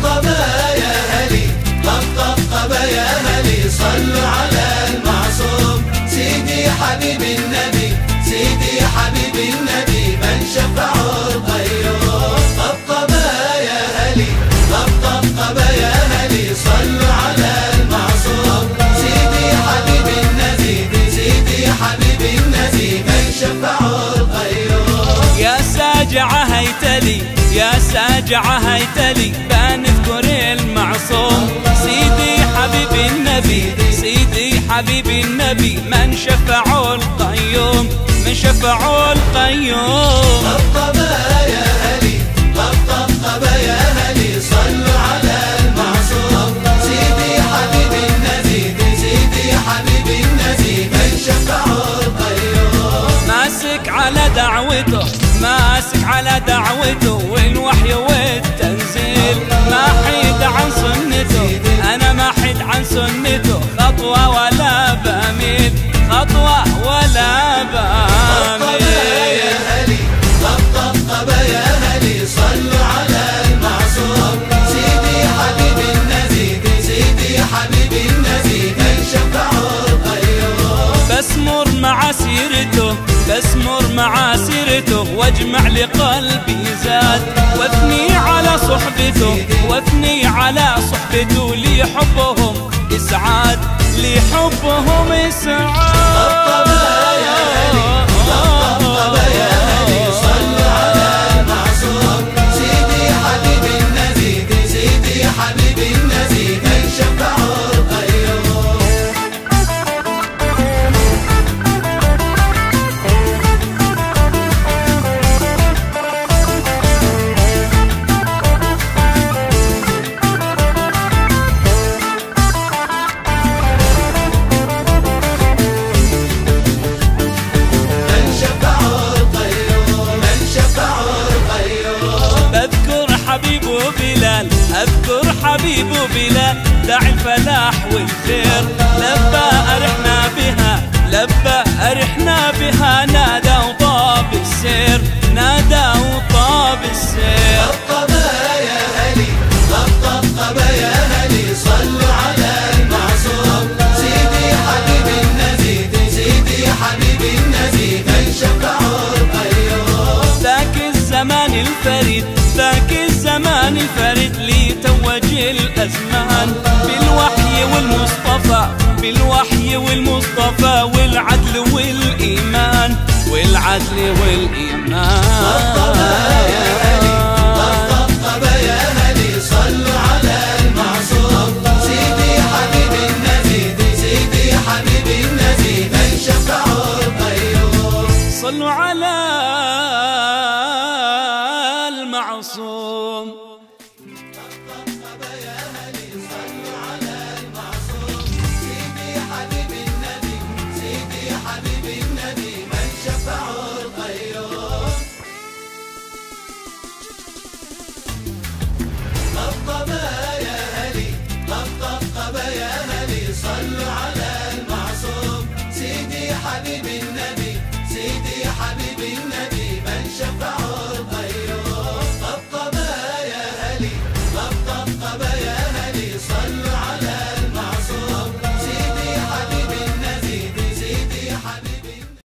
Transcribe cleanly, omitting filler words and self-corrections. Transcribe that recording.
طبطبة يا هلي طبطبة يا هلي صلوا على المعصوم سيدي حبيب النبي سيدي حبيب النبي من شفعه القيوم. طبطبة يا هلي طبطبة يا هلي صلوا على المعصوم سيدي حبيب النبي سيدي حبيب النبي من شفعه القيوم. يا ساجعة هيتلي يا ساجعة هيتلي بنذكر المعصوم سيدي حبيب النبي سيدي حبيب النبي من شفعه القيوم من شفعه القيوم. طبطبة يا هلي طبطبة يا هلي صلوا على المعصوم سيدي حبيب النبي سيدي حبيب النبي من شفعه القيوم. ماسك على دعوته ماسك على دعوته والوحي والتنزيل ما حيد عن سنته أنا ما حيد عن سنته خطوة ولا بميل خطوة ولا بميل. يا هلي طبطبة يا هلي صلوا على المعصوم سيدي حبيب النبي سيدي حبيب النبي من شفعه القيوم. بسمر مع سيرته بسمر مع سيرته واجمع لقلبي زاد واثني على صحبته واثني على صحبته لحبهم اسعاد لحبهم اسعاد. طبطبة يا هلي طبطبة يا هلي صلوا على المعصوم سيدي حبيب النبي سيدي حبيب النبي من شفعه القيوم. أذكر حبيب بلال داعي الفلاح والخير لبى أرحنا بها لبى أرحنا بها نادى وطاب السير نادى وطاب السير. طبطبة يا هلي طبطبة يا هلي صلوا على المعصوم سيدي حبيب النبي سيدي حبيب النبي من شفعه القيوم. ذاك الزمان الفريد ذاك الزمان الفريد لي توج الأزمان بالوحي والمصطفى بالوحي والمصطفى والعدل والإيمان والعدل والإيمان. طبطبة يا هلي